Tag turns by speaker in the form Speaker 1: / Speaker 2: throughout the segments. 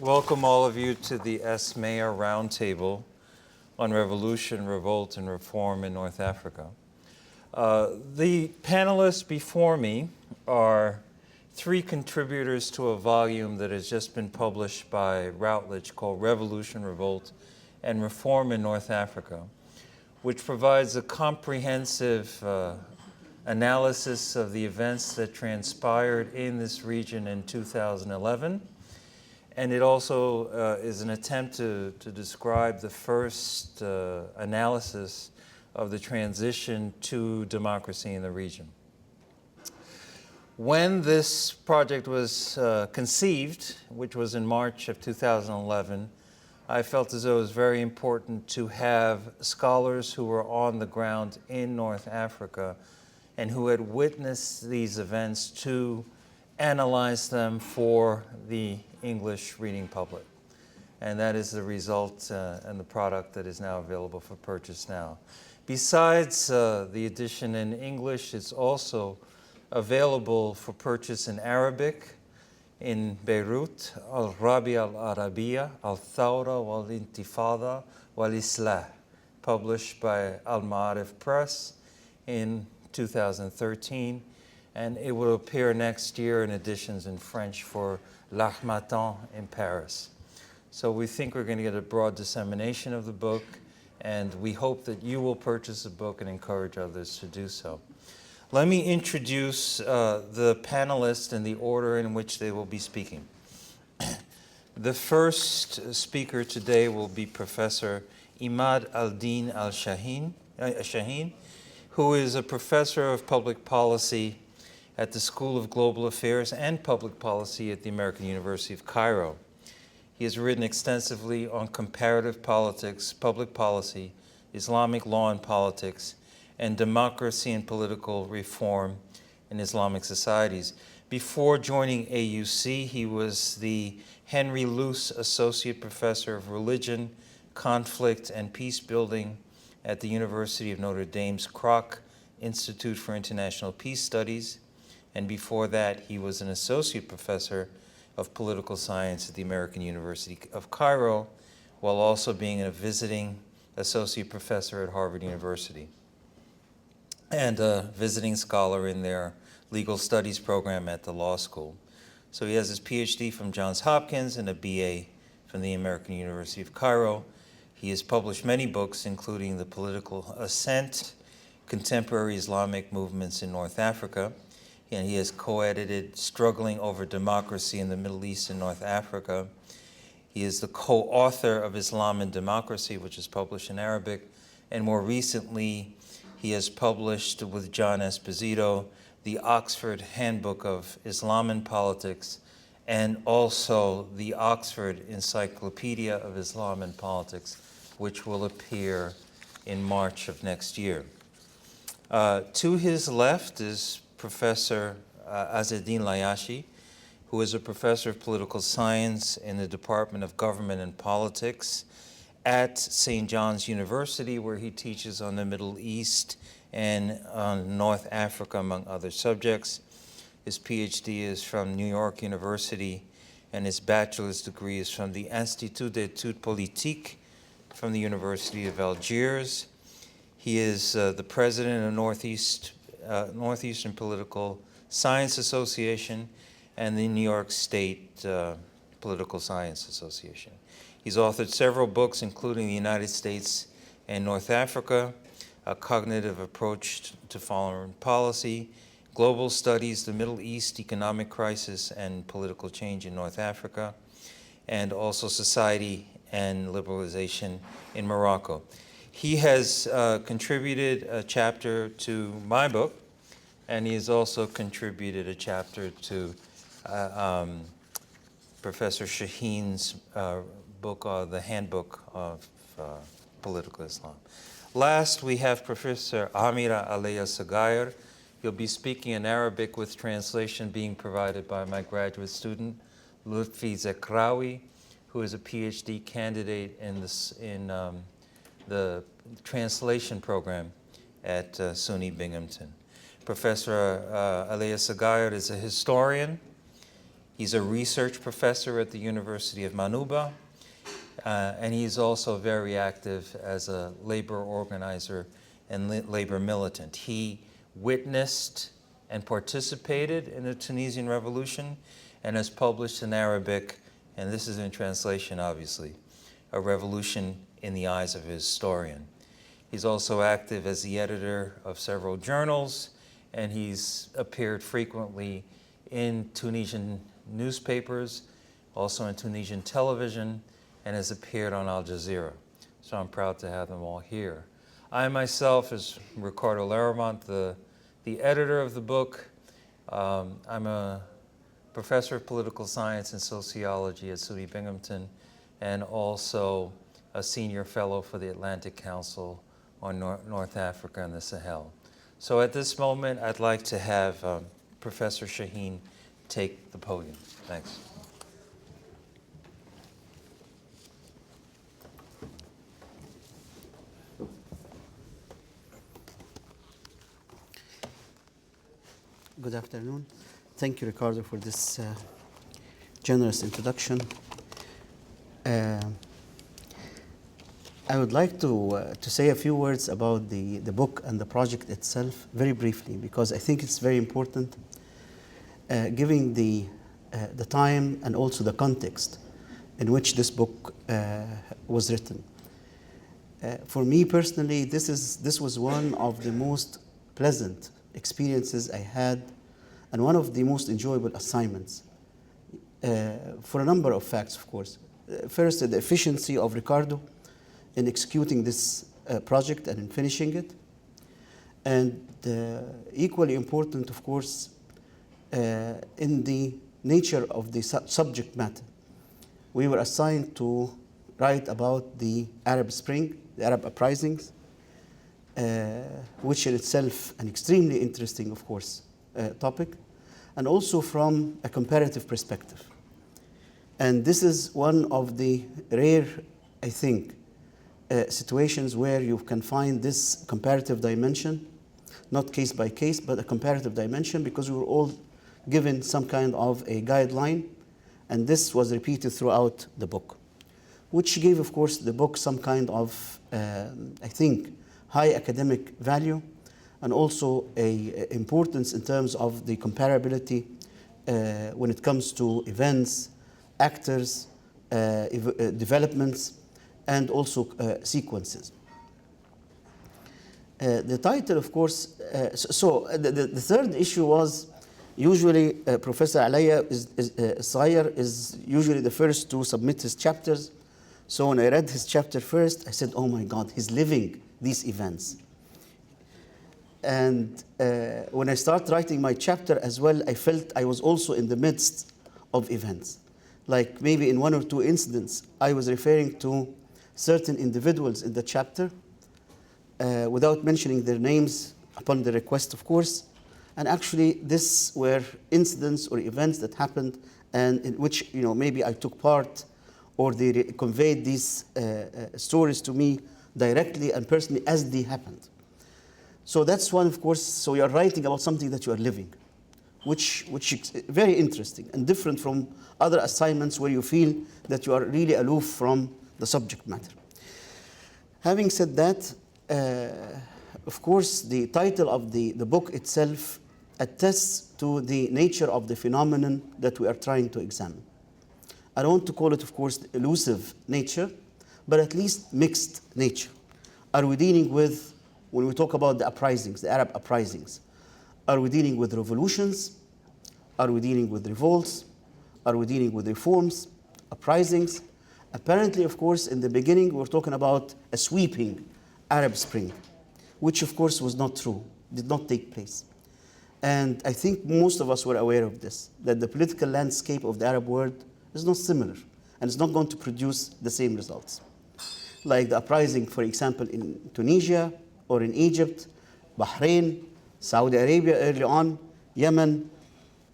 Speaker 1: Welcome all of you to the ASMEA Roundtable on Revolution, Revolt, and Reform in North Africa. The panelists before me are three contributors to a volume that has just been published by Routledge called Revolution, Revolt, and Reform in North Africa, which provides a comprehensive analysis of the events that transpired in this region in 2011. And it also is an attempt to describe the first analysis of the transition to democracy in the region. When this project was conceived, which was in March of 2011, I felt as though it was very important to have scholars who were on the ground in North Africa and who had witnessed these events to analyze them for the English reading public. And that is the result and the product that is now available for purchase now. Besides the edition in English, it's also available for purchase in Arabic, in Beirut, Al-Rabi al-Arabiya, Al-Thawra wal-Intifada wal-Islah, published by Al-Ma'arif Press in 2013. And it will appear next year in editions in French for L'Harmattan in Paris. So we think we're going to get a broad dissemination of the book, and we hope that you will purchase the book and encourage others to do so. Let me introduce the panelists in the order in which they will be speaking. The first speaker today will be Professor Emad al-Din Shahin, who is a professor of public policy at the School of Global Affairs and Public Policy at the American University of Cairo. He has written extensively on comparative politics, public policy, Islamic law and politics, and democracy and political reform in Islamic societies. Before joining AUC, he was the Henry Luce Associate Professor of Religion, Conflict, and Peace Building at the University of Notre Dame's Kroc Institute for International Peace Studies. And before that, he was an associate professor of political science at the American University of Cairo, while also being a visiting associate professor at Harvard University and a visiting scholar in their legal studies program at the law school. So he has his PhD from Johns Hopkins and a BA from the American University of Cairo. He has published many books, including The Political Ascent, Contemporary Islamic Movements in North Africa, and he has co-edited Struggling Over Democracy in the Middle East and North Africa. He is the co-author of Islam and Democracy, which is published in Arabic, and more recently he has published with John Esposito the Oxford Handbook of Islam and Politics, and also the Oxford Encyclopedia of Islam and Politics, which will appear in March of next year. To his left is Professor Azzedine Layachi, who is a professor of political science in the Department of Government and Politics at St. John's University, where he teaches on the Middle East and on North Africa, among other subjects. His PhD is from New York University, and his bachelor's degree is from the Institut d'études politiques from the University of Algiers. He is the president of Northeastern Political Science Association and the New York State Political Science Association. He's authored several books, including The United States and North Africa, A Cognitive Approach to Foreign Policy, Global Studies, the Middle East, Economic Crisis and Political Change in North Africa, and also Society and Liberalization in Morocco. He has contributed a chapter to my book, and he has also contributed a chapter to Professor Shahin's book, The Handbook of Political Islam. Last, we have Professor Amira Aleya-Sghaier. He'll be speaking in Arabic with translation being provided by my graduate student, Lotfi Zekraoui, who is a PhD candidate in the translation program at SUNY Binghamton. Professor Aleya-Sghaier is a historian. He's a research professor at the University of Manouba, and he's also very active as a labor organizer and labor militant. He witnessed and participated in the Tunisian Revolution and has published in Arabic, and this is in translation obviously, A Revolution in the Eyes of a Historian. He's also active as the editor of several journals, and he's appeared frequently in Tunisian newspapers, also in Tunisian television, and has appeared on Al Jazeera. So I'm proud to have them all here. I myself is Ricardo Larémont, the editor of the book. I'm a professor of political science and sociology at SUNY Binghamton, and also a senior fellow for the Atlantic Council on North Africa and the Sahel. So at this moment, I'd like to have Professor Shahin take the podium. Thanks.
Speaker 2: Good afternoon. Thank you, Ricardo, for this generous introduction. I would like to say a few words about the book and the project itself very briefly, because I think it's very important, given the time and also the context in which this book was written. For me personally, this was one of the most pleasant experiences I had, and one of the most enjoyable assignments, for a number of facts, of course. First, the efficiency of Ricardo in executing this project and in finishing it. And equally important, of course, in the nature of the subject matter. We were assigned to write about the Arab Spring, the Arab uprisings, which in itself an extremely interesting, of course, topic, and also from a comparative perspective. And this is one of the rare, I think, situations where you can find this comparative dimension, not case by case, but a comparative dimension, because we were all given some kind of a guideline, and this was repeated throughout the book, which gave, of course, the book some kind of, I think, high academic value, and also a importance in terms of the comparability when it comes to events, actors, developments, and also sequences. The title, of course, the third issue was usually Professor Aleya-Sghaier is usually the first to submit his chapters. So when I read his chapter first, I said, oh my God, he's living these events. And when I started writing my chapter as well, I felt I was also in the midst of events. Like maybe in one or two incidents, I was referring to certain individuals in the chapter without mentioning their names upon the request, of course. And actually, this were incidents or events that happened and in which, maybe I took part, or they conveyed these stories to me directly and personally as they happened. So that's one, of course. So you are writing about something that you are living, which is very interesting and different from other assignments where you feel that you are really aloof from the subject matter. Having said that, of course, the title of the book itself attests to the nature of the phenomenon that we are trying to examine. I don't want to call it, of course, elusive nature, but at least mixed nature. Are we dealing with, when we talk about the uprisings, the Arab uprisings, are we dealing with revolutions? Are we dealing with revolts? Are we dealing with reforms, uprisings? Apparently, of course, in the beginning, we were talking about a sweeping Arab Spring, which, of course, was not true, did not take place. And I think most of us were aware of this, that the political landscape of the Arab world is not similar, and it's not going to produce the same results. Like the uprising, for example, in Tunisia, or in Egypt, Bahrain, Saudi Arabia early on, Yemen,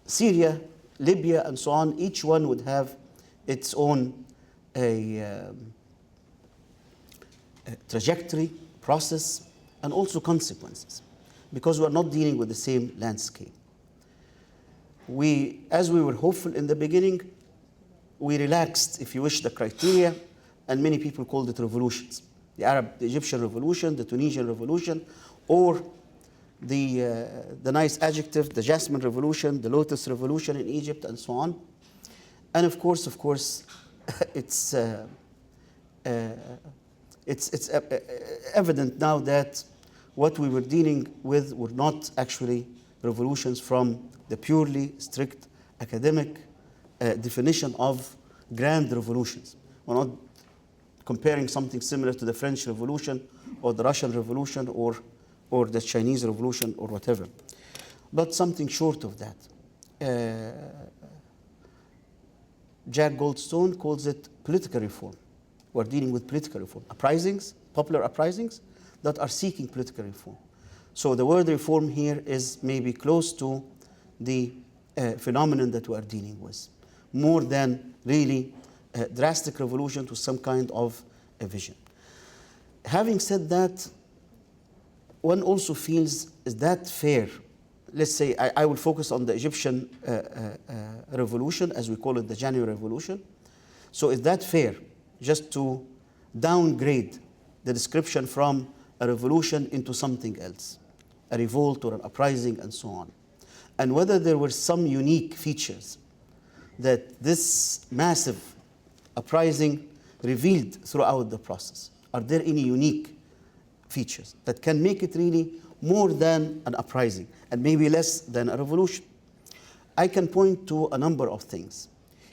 Speaker 2: Syria, Libya, and so on. Each one would have its own trajectory, process, and also consequences, because we are not dealing with the same landscape. as we were hopeful in the beginning, we relaxed, if you wish, the criteria, and many people called it revolutions. The Egyptian revolution, the Tunisian revolution, or the nice adjective, the Jasmine revolution, the Lotus revolution in Egypt, and so on. And of course, it's evident now that what we were dealing with were not actually revolutions from the purely strict academic definition of grand revolutions. We're not comparing something similar to the French Revolution or the Russian Revolution or the Chinese Revolution or whatever, but something short of that. Jack Goldstone calls it political reform. We're dealing with political reform. Uprisings, popular uprisings that are seeking political reform. So the word reform here is maybe close to the phenomenon that we are dealing with, more than really a drastic revolution to some kind of a vision. Having said that, one also feels, is that fair? Let's say I will focus on the Egyptian revolution, as we call it, the January Revolution. So is that fair, just to downgrade the description from a revolution into something else, a revolt or an uprising and so on? And whether there were some unique features that this massive uprising revealed throughout the process. Are there any unique features that can make it really more than an uprising and maybe less than a revolution? I can point to a number of things.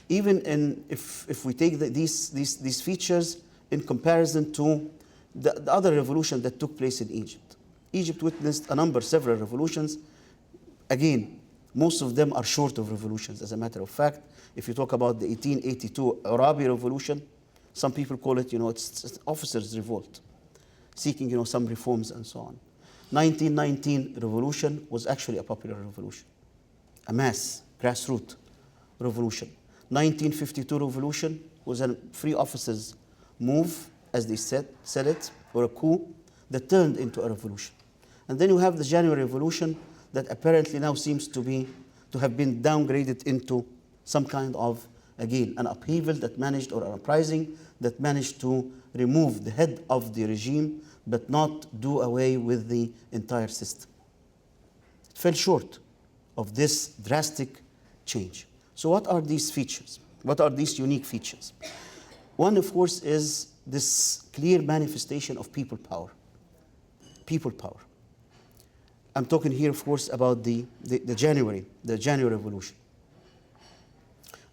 Speaker 2: Even if we take these features in comparison to the other revolution that took place in Egypt. Egypt witnessed several revolutions. Again, most of them are short of revolutions, as a matter of fact. If you talk about the 1882 Arabi Revolution, some people call it, it's officers' revolt, seeking, some reforms and so on. 1919 revolution was actually a popular revolution, a mass, grassroots revolution. 1952 revolution was a free officers' move, as they said it, or a coup that turned into a revolution. And then you have the January Revolution that apparently now seems to have been downgraded into some kind of, again, an upheaval that managed, or an uprising that managed to remove the head of the regime, but not do away with the entire system. It fell short of this drastic change. So what are these features? What are these unique features? One, of course, is this clear manifestation of people power. People power. I'm talking here, of course, about the January Revolution.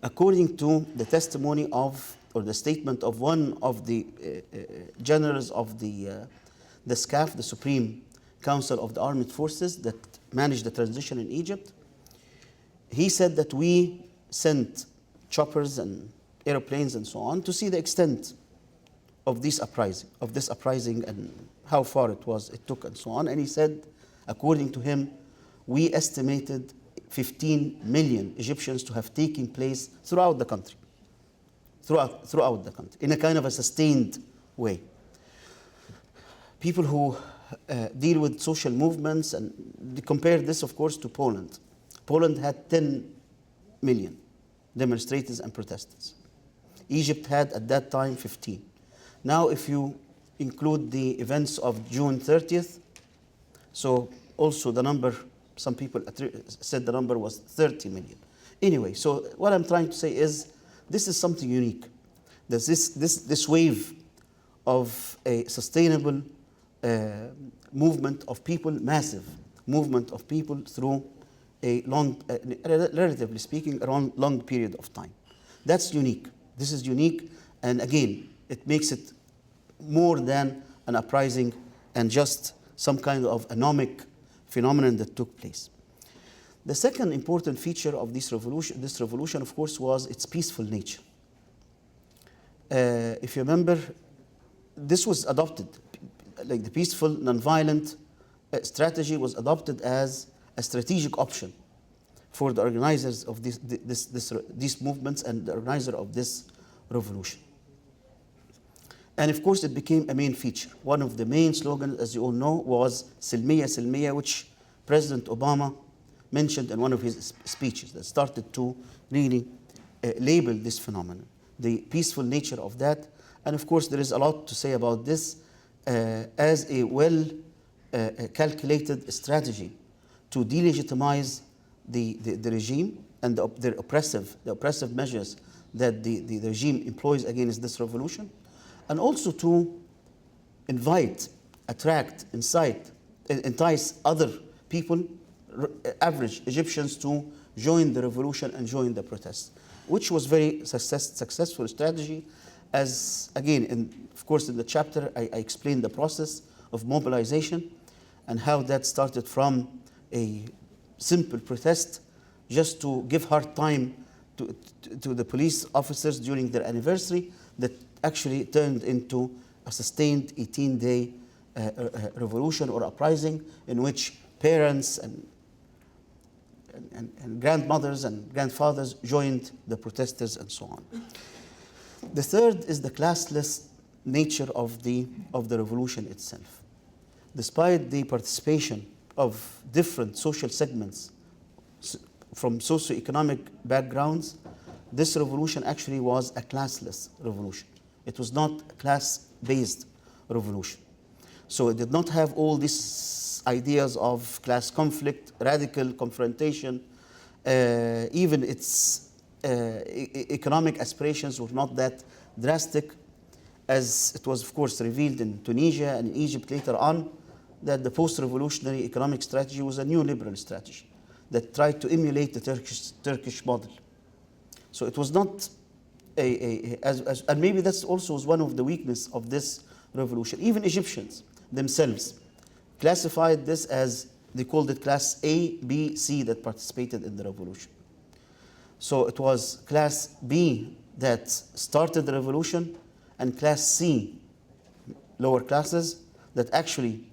Speaker 2: According to the testimony of, or the statement of one of the generals of the SCAF, the Supreme Council of the Armed Forces that managed the transition in Egypt, he said that we sent choppers and airplanes and so on to see the extent of this uprising and how far it took and so on. And he said, according to him, we estimated 15 million Egyptians to have taken place throughout the country, in a kind of a sustained way. People who deal with social movements, and they compare this, of course, to Poland. Poland had 10 million demonstrators and protesters. Egypt had, at that time, 15. Now, if you include the events of June 30th, so also the number, some people said the number was 30 million. Anyway, so what I'm trying to say is this is something unique. There's this wave of a sustainable movement of people, massive movement of people through a long, relatively speaking, around long period of time. That's unique. This is unique, and again, it makes it more than an uprising and just some kind of anomic phenomenon that took place. The second important feature of this revolution, of course, was its peaceful nature. If you remember, this was adopted, like the peaceful, non-violent strategy was adopted as a strategic option for the organizers of these movements and the organizer of this revolution. And of course, it became a main feature. One of the main slogans, as you all know, was Silmiya, Silmiya, which President Obama mentioned in one of his speeches that started to really label this phenomenon, the peaceful nature of that. And of course, there is a lot to say about this as a well calculated strategy to delegitimize the regime and the oppressive measures that the regime employs against this revolution, and also to invite, attract, entice other people, average Egyptians, to join the revolution and join the protests, which was very successful strategy. As again, of course, in the chapter, I explained the process of mobilization and how that started from a simple protest just to give hard time to the police officers during their anniversary, that actually turned into a sustained 18-day revolution or uprising in which parents and grandmothers and grandfathers joined the protesters and so on. The third is the classless nature of the revolution itself. Despite the participation of different social segments from socioeconomic backgrounds, this revolution actually was a classless revolution. It was not a class-based revolution. So it did not have all these ideas of class conflict, radical confrontation. Even its economic aspirations were not that drastic, as it was, of course, revealed in Tunisia and in Egypt later on, that the post-revolutionary economic strategy was a new liberal strategy that tried to emulate the Turkish model. So it was not and maybe that's also was one of the weaknesses of this revolution. Even Egyptians themselves classified this as, they called it class A, B, C that participated in the revolution. So it was class B that started the revolution, and class C, lower classes, that actually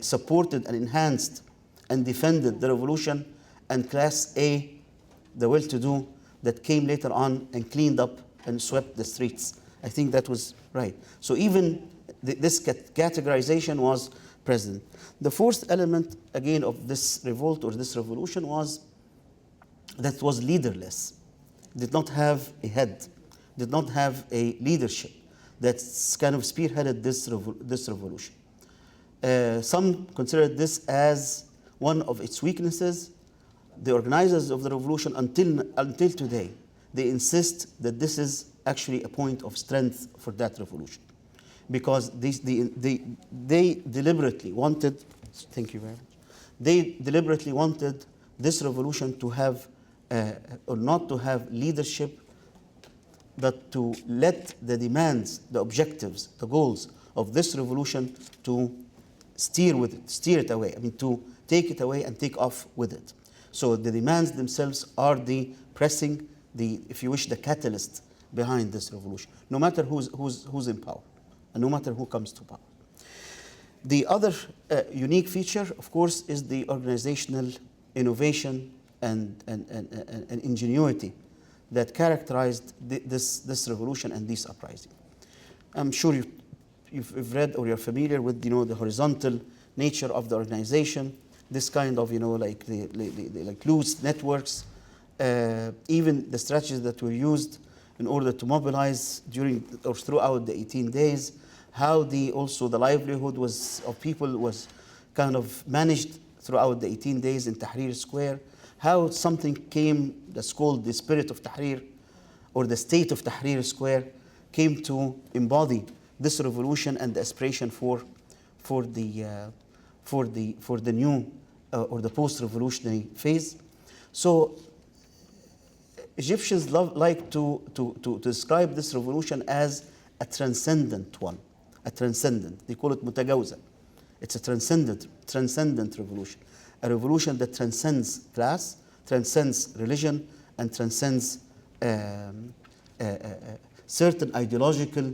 Speaker 2: supported and enhanced and defended the revolution, and class A, the well-to-do, that came later on and cleaned up and swept the streets. I think that was right. So even this categorization was present. The fourth element, again, of this revolt or this revolution was that it was leaderless, did not have a head, did not have a leadership that's kind of spearheaded this revolution. Some considered this as one of its weaknesses. The organizers of the revolution, until today, they insist that this is actually a point of strength for that revolution, because they deliberately wanted, thank you very much, they deliberately wanted this revolution to have, or not to have leadership, but to let the demands, the objectives, the goals of this revolution to steer it away. I mean, to take it away and take off with it. So the demands themselves are the pressing, if you wish, the catalyst behind this revolution, no matter who's in power, and no matter who comes to power. The other unique feature, of course, is the organizational innovation and ingenuity that characterized this revolution and this uprising. I'm sure you've read or you're familiar with the horizontal nature of the organization. This kind of like loose networks, even the strategies that were used in order to mobilize during or throughout the 18 days, how also the livelihood of people was kind of managed throughout the 18 days in Tahrir Square, how something came that's called the spirit of Tahrir, or the state of Tahrir Square, came to embody this revolution and the aspiration for the new or the post-revolutionary phase. So Egyptians like to describe this revolution as a transcendent one, they call it mutagawza. It's a transcendent revolution, a revolution that transcends class, transcends religion, and transcends certain ideological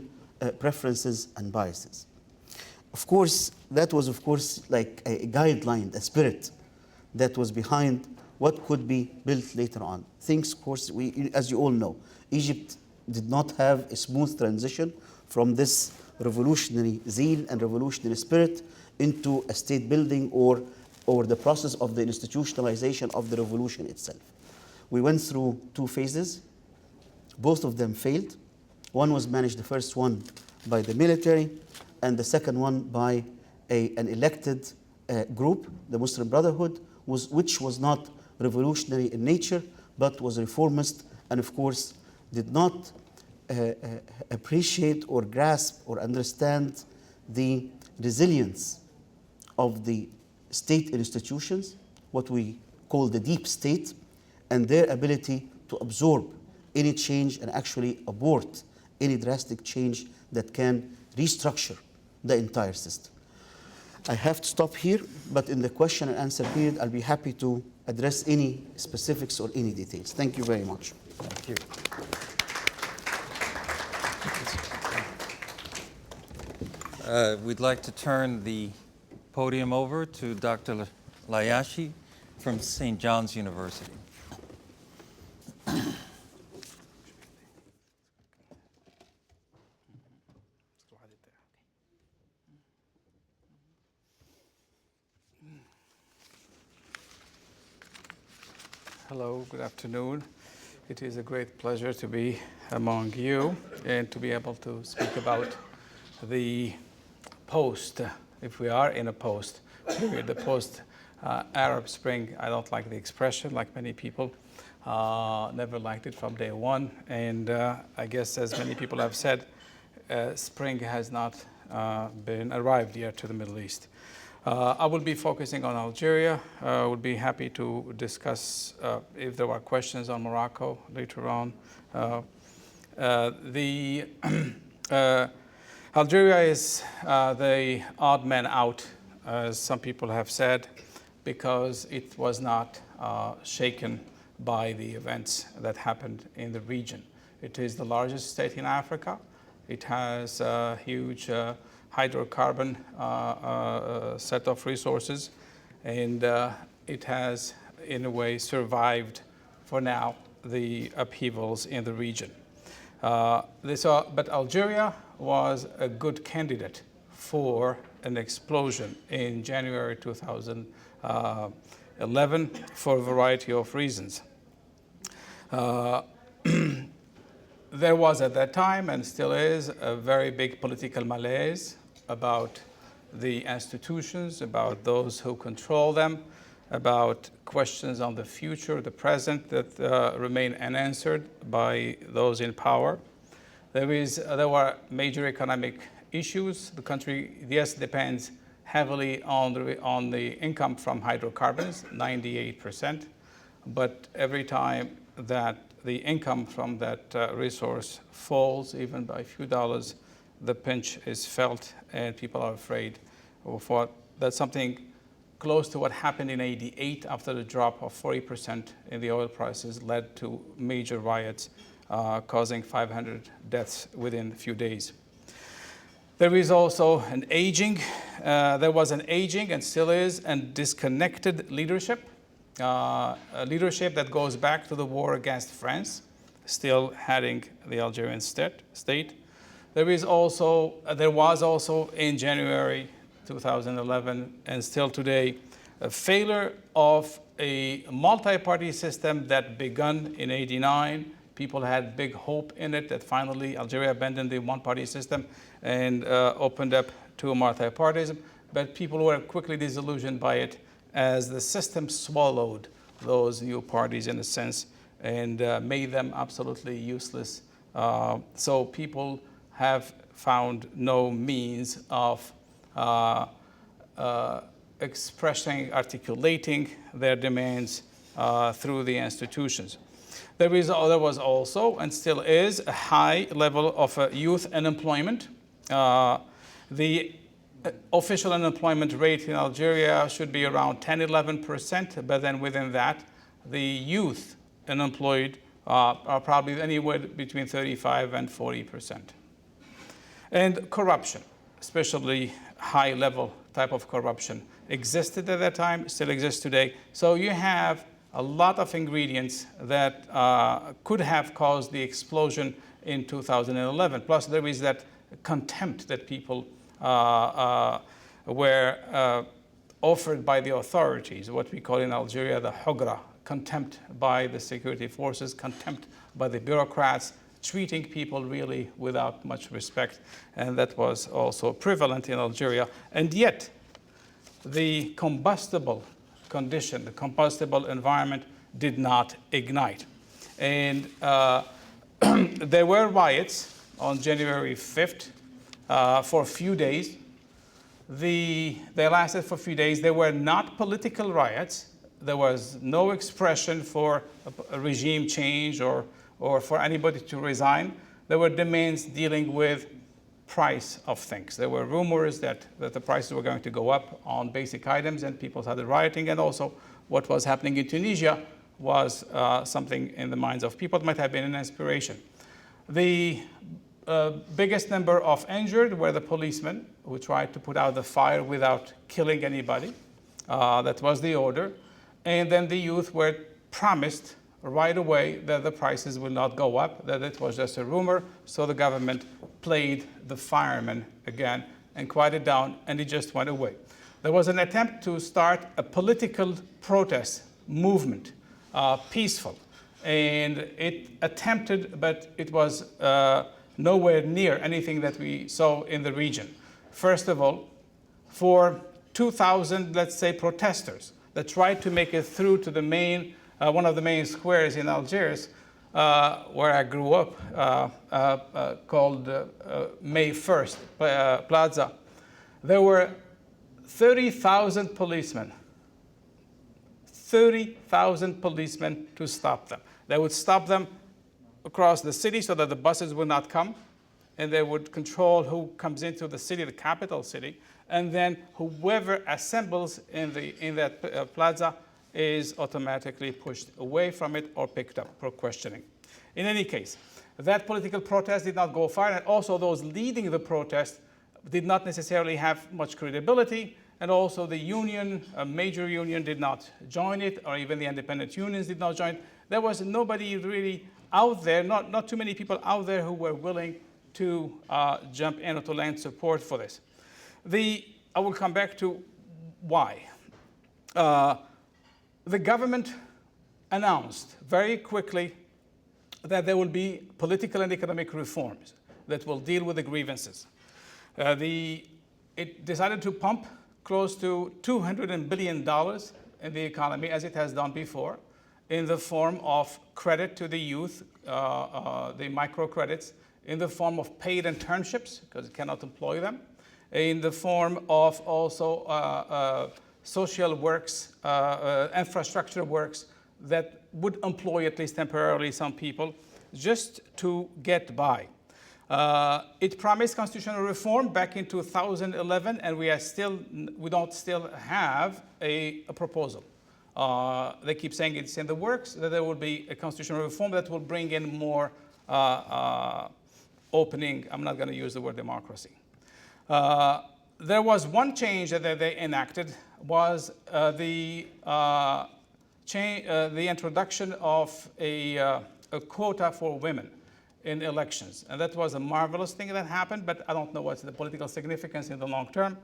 Speaker 2: preferences and biases. Of course, that was, like a guideline, a spirit that was behind what could be built later on. Things, of course, as you all know, Egypt did not have a smooth transition from this revolutionary zeal and revolutionary spirit into a state building or or the process of the institutionalization of the revolution itself. We went through 2 phases. Both of them failed. One was managed, the first one, by the military, and the second one by an elected group, the Muslim Brotherhood, which was not revolutionary in nature, but was reformist, and of course did not appreciate or grasp or understand the resilience of the state institutions, what we call the deep state, and their ability to absorb any change and actually abort any drastic change that can restructure the entire system. I have to stop here, but in the question and answer period, I'll be happy to address any specifics or any details. Thank you very much.
Speaker 1: Thank you. We'd like to turn the podium over to Dr. Layachi from St. John's University.
Speaker 3: Hello, good afternoon. It is a great pleasure to be among you and to be able to speak about the post, if we are in a post period, the post-Arab Spring. I don't like the expression, like many people. Never liked it from day one. And I guess, as many people have said, spring has not been arrived yet to the Middle East. I will be focusing on Algeria. I would be happy to discuss if there are questions on Morocco later on. Algeria is the odd man out, as some people have said, because it was not shaken by the events that happened in the region. It is the largest state in Africa. It has a huge hydrocarbon set of resources, and it has, in a way, survived for now the upheavals in the region. But Algeria was a good candidate for an explosion in January 2011 for a variety of reasons. There was at that time, and still is, a very big political malaise about the institutions, about those who control them, about questions on the future, the present, that remain unanswered by those in power. There were major economic issues. The country, yes, depends heavily on the income from hydrocarbons, 98%, but every time that the income from that resource falls, even by a few dollars, the pinch is felt, and people are afraid of what. That's something close to what happened in '88 after the drop of 40% in the oil prices led to major riots, causing 500 deaths within a few days. There is also an aging, there was an aging and still is, and disconnected leadership. A leadership that goes back to the war against France, still heading the Algerian state. There was also in January 2011 and still today a failure of a multi-party system that begun in '89. People had big hope in it that finally Algeria abandoned the one-party system and opened up to a multi-partyism, but people were quickly disillusioned by it as the system swallowed those new parties in a sense and made them absolutely useless. So people have found no means of articulating their demands through the institutions. There was also, and still is, a high level of youth unemployment. The official unemployment rate in Algeria should be around 10-11%, but then within that, the youth unemployed are probably anywhere between 35 and 40%. And corruption, especially high-level type of corruption, existed at that time, still exists today. So you have a lot of ingredients that could have caused the explosion in 2011. Plus, there is that contempt that people were offered by the authorities, what we call in Algeria the hugra, contempt by the security forces, contempt by the bureaucrats, treating people really without much respect. And that was also prevalent in Algeria. And yet, the combustible condition, the combustible environment did not ignite. And there were riots on January 5th for a few days. They lasted for a few days. They were not political riots. There was no expression for a regime change or for anybody to resign. There were demands dealing with price of things. There were rumors that the prices were going to go up on basic items, and people started rioting. And also what was happening in Tunisia was something in the minds of people that might have been an inspiration. The biggest number of injured were the policemen who tried to put out the fire without killing anybody. That was the order. And then the youth were promised right away that the prices will not go up, that it was just a rumor. So the government played the firemen again and quieted down, and it just went away. There was an attempt to start a political protest movement, peaceful. And it attempted, but it was nowhere near anything that we saw in the region. First of all, for 2,000, let's say, protesters that tried to make it through to the main, one of the main squares in Algiers, where I grew up, called May 1st Plaza. There were 30,000 policemen. 30,000 policemen to stop them. They would stop them across the city so that the buses would not come, and they would control who comes into the city, the capital city, and then whoever assembles in that plaza is automatically pushed away from it or picked up for questioning. In any case, that political protest did not go far, and also those leading the protest did not necessarily have much credibility, and also the union, a major union, did not join it, or even the independent unions did not join it. There was nobody really out there, not too many people out there who were willing to jump in or to lend support for this. I will come back to why. The government announced very quickly that there will be political and economic reforms that will deal with the grievances. It decided to pump close to $200 billion in the economy, as it has done before, in the form of credit to the youth, the microcredits, in the form of paid internships, because it cannot employ them, in the form of also social works, infrastructure works that would employ at least temporarily some people just to get by. It promised constitutional reform back in 2011, and we don't still have a proposal. They keep saying it's in the works, that there will be a constitutional reform that will bring in more opening. I'm not going to use the word democracy. There was one change that they enacted, was the introduction of a quota for women in elections. And that was a marvelous thing that happened, but I don't know what's the political significance in the long term.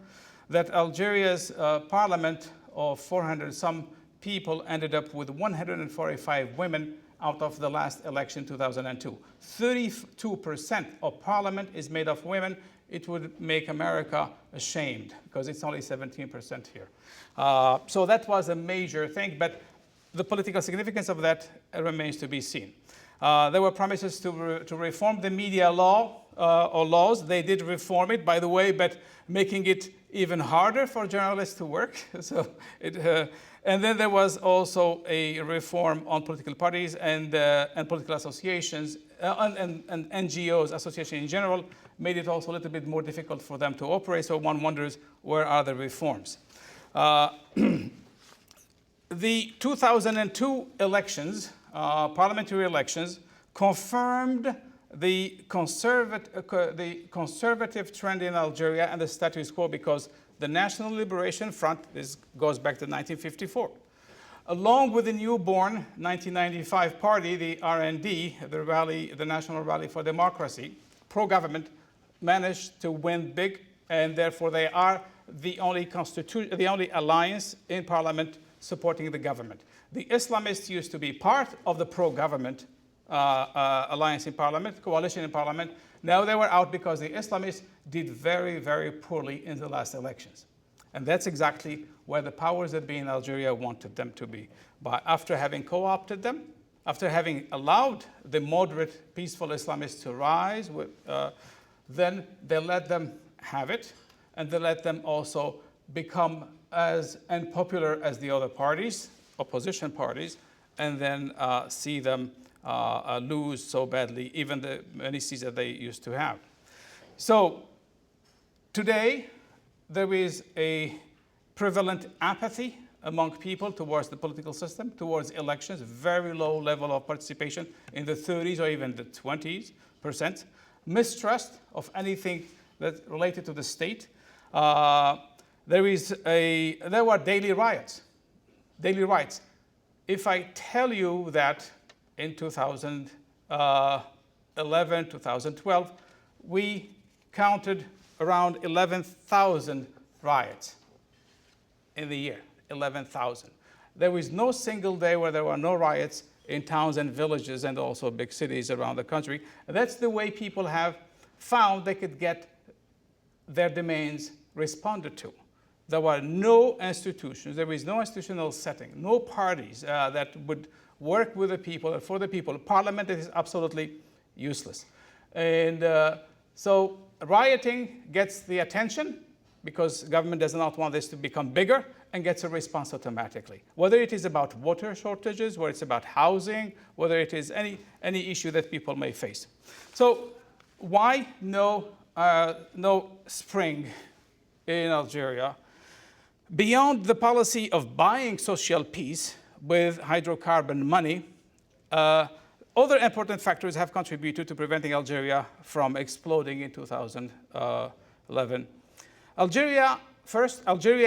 Speaker 3: That Algeria's parliament of 400 some people ended up with 145 women out of the last election, 2002. 32% of parliament is made of women. It would make America ashamed, because it's only 17% here. So that was a major thing, but the political significance of that remains to be seen. There were promises to reform the media law or laws. They did reform it, by the way, but making it even harder for journalists to work. And then there was also a reform on political parties and political associations and NGOs, associations in general, made it also a little bit more difficult for them to operate. So one wonders, where are the reforms? The 2002 elections, parliamentary elections, confirmed the conservative trend in Algeria and the status quo, because the National Liberation Front, this goes back to 1954, along with the newborn 1995 party, the RND, the National Rally for Democracy, pro-government, managed to win big, and therefore they are the only alliance in parliament supporting the government. The Islamists used to be part of the pro-government alliance in parliament, coalition in parliament. Now they were out because the Islamists did very, very poorly in the last elections. And that's exactly where the powers that be in Algeria wanted them to be. But after having co-opted them, after having allowed the moderate, peaceful Islamists to rise, then they let them have it, and they let them also become as unpopular as the other parties, opposition parties, and then see them lose so badly, even the many seats that they used to have. So today, there is a prevalent apathy among people towards the political system, towards elections, very low level of participation in the 30s or even the 20%, mistrust of anything that's related to the state. There were daily riots. If I tell you that in 2011, 2012, we counted around 11,000 riots in the year, 11,000. There was no single day where there were no riots in towns and villages and also big cities around the country. And that's the way people have found they could get their demands responded to. There were no institutions, there was no institutional setting, no parties that would work with the people and for the people. Parliament is absolutely useless. And so rioting gets the attention because government does not want this to become bigger and gets a response automatically. Whether it is about water shortages, whether it's about housing, whether it is any issue that people may face. So why no spring in Algeria? Beyond the policy of buying social peace with hydrocarbon money, other important factors have contributed to preventing Algeria from exploding in 2011. Algeria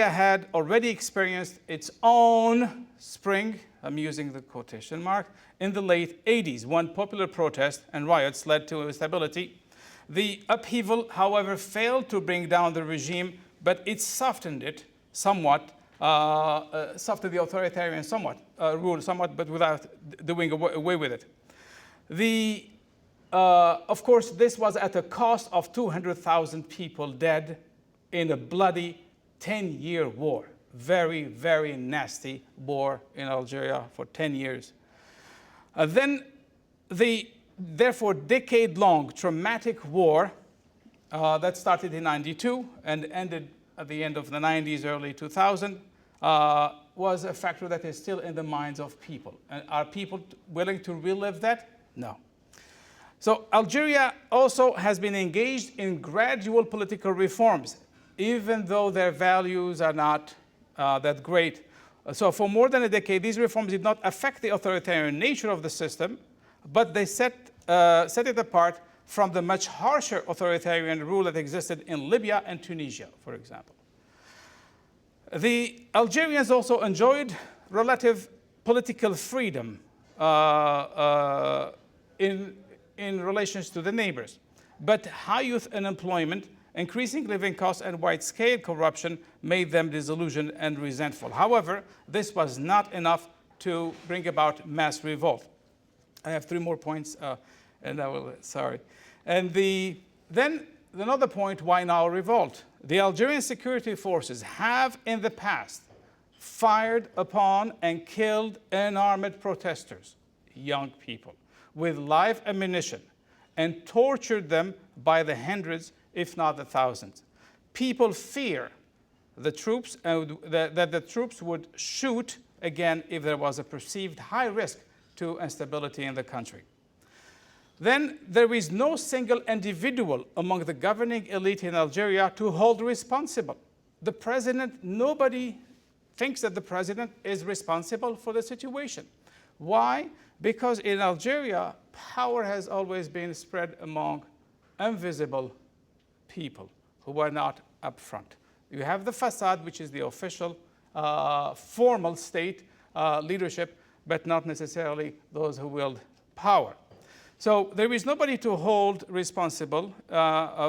Speaker 3: had already experienced its own spring, I'm using the quotation mark, in the late 80s, when popular protests and riots led to instability. The upheaval, however, failed to bring down the regime, but it softened it somewhat, softened the authoritarian rule somewhat, but without doing away with it. Of course, this was at a cost of 200,000 people dead in a bloody 10-year war. Very, very nasty war in Algeria for 10 years. Then the, therefore, decade-long traumatic war that started in '92 and ended at the end of the 90s, early 2000, was a factor that is still in the minds of people. And are people willing to relive that? No. So Algeria also has been engaged in gradual political reforms, even though their values are not that great. So for more than a decade, these reforms did not affect the authoritarian nature of the system, but they set it apart from the much harsher authoritarian rule that existed in Libya and Tunisia, for example. The Algerians also enjoyed relative political freedom in relations to the neighbors. But high youth unemployment, increasing living costs, and wide-scale corruption made them disillusioned and resentful. However, this was not enough to bring about mass revolt. I have 3 more points, and I will, sorry. And then another point, why now revolt? The Algerian security forces have in the past fired upon and killed unarmed protesters, young people, with live ammunition, and tortured them by the hundreds, if not the thousands. People fear the troops, that the troops would shoot again if there was a perceived high risk to instability in the country. Then there is no single individual among the governing elite in Algeria to hold responsible. The president, nobody thinks that the president is responsible for the situation. Why? Because in Algeria, power has always been spread among invisible people who are not upfront. You have the facade, which is the official, formal state leadership, but not necessarily those who wield power. So there is nobody to hold responsible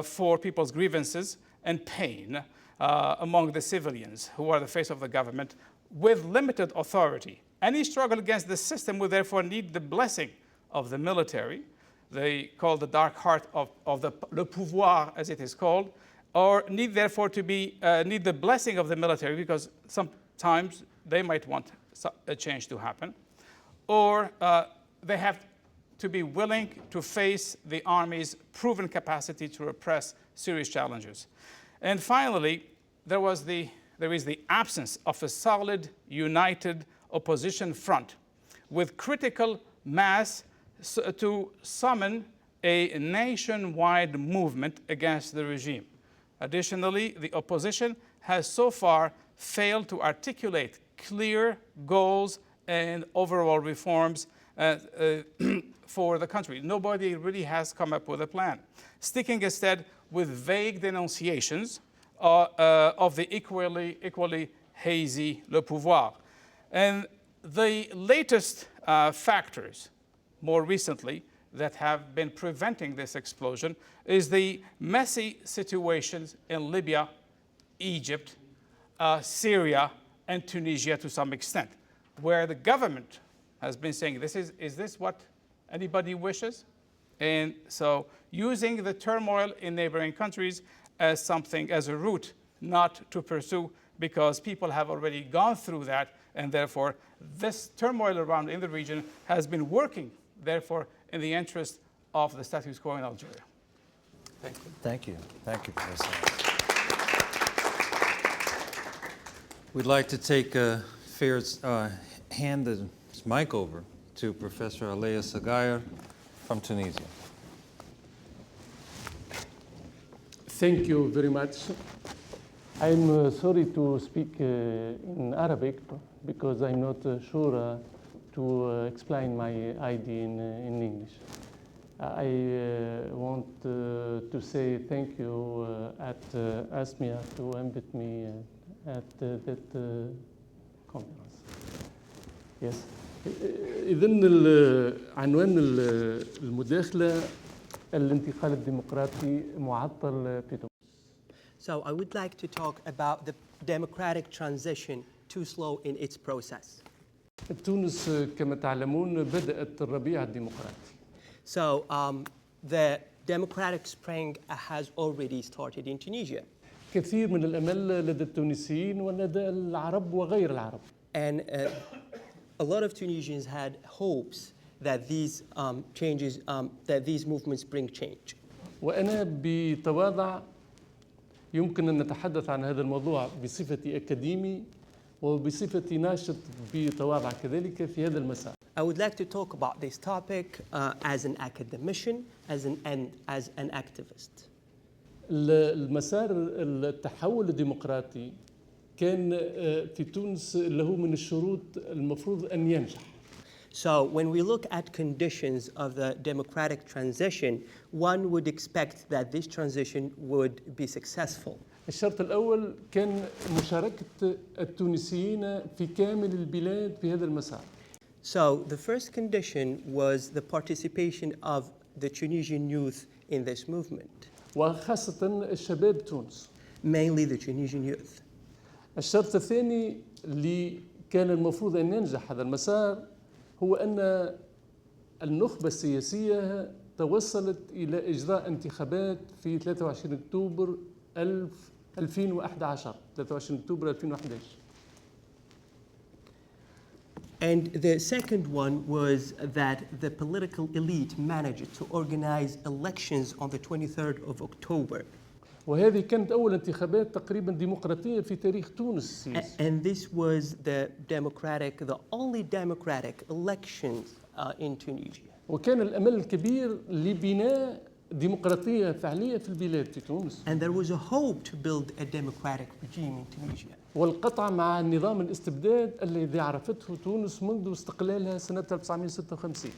Speaker 3: for people's grievances, and pain among the civilians who are the face of the government with limited authority. Any struggle against the system would therefore need the blessing of the military. They call the dark heart of le pouvoir, as it is called, or need therefore to be need the blessing of the military, because sometimes they might want a change to happen, or they have to be willing to face the army's proven capacity to repress serious challenges. And finally, there is the absence of a solid, united opposition front with critical mass to summon a nationwide movement against the regime. Additionally, the opposition has so far failed to articulate clear goals and overall reforms for the country. Nobody really has come up with a plan, sticking instead with vague denunciations of the equally hazy le pouvoir. And the latest factors, more recently, that have been preventing this explosion is the messy situations in Libya, Egypt, Syria, and Tunisia to some extent, where the government has been saying, is this what anybody wishes? And so using the turmoil in neighboring countries as something, as a route not to pursue, because people have already gone through that, and therefore this turmoil around in the region has been working, therefore, in the interest of the status quo in Algeria. Thank you.
Speaker 1: Thank you. Thank you, Professor. We'd like to hand the mic over to Professor Aleya-Sghaier from Tunisia.
Speaker 4: Thank you very much. I'm sorry to speak in Arabic because I'm not sure to explain my idea in English. I want to say thank you at ASMEA to invite me at that conference. Yes. إذن عنوان المداخلة الانتقال الديمقراطي معطل في تونس.
Speaker 5: So I would like to talk about the democratic transition too slow in its process.
Speaker 4: تونس كما تعلمون بدأت الربيع الديمقراطي.
Speaker 5: So the democratic spring has already started in Tunisia.
Speaker 4: كثير من الأمل لدى التونسيين ولدى العرب وغير العرب.
Speaker 5: And a lot of Tunisians had hopes that these changes, that these movements bring change.
Speaker 4: وأنا بتواضع يمكن أن نتحدث عن هذا الموضوع بصفتي أكاديمي وبصفتي ناشط بتواضع كذلك في هذا المسار.
Speaker 5: I would like to talk about this topic as an academician, as an activist.
Speaker 4: المسار التحول الديمقراطي كان في تونس اللي هو من الشروط المفروض أن ينجح.
Speaker 5: So when we look at conditions of the democratic transition, one would expect that this transition would be successful.
Speaker 4: الشرط الأول كان مشاركة التونسيين في كامل البلاد في هذا المسار.
Speaker 5: So the first condition was the participation of the Tunisian youth in this movement.
Speaker 4: وخاصة الشباب تونس.
Speaker 5: Mainly the Tunisian youth.
Speaker 4: الشرط الثاني اللي كان المفروض أن ينجح هذا المسار هو أن النخبة السياسية توصلت إلى إجراء انتخابات في 23 أكتوبر 2011 23 أكتوبر 2011.
Speaker 5: And the second one was that the political elite managed to organize elections on the 23rd of October.
Speaker 4: وهذه كانت أول انتخابات تقريبا ديمقراطية في تاريخ تونس السياسي.
Speaker 5: And this was the only democratic elections in Tunisia.
Speaker 4: وكان الأمل الكبير لبناء ديمقراطية فعلية في البلاد في تونس.
Speaker 5: And there was a hope to build a democratic regime in Tunisia.
Speaker 4: والقطع مع نظام الاستبداد الذي عرفته تونس منذ استقلالها سنة 1956.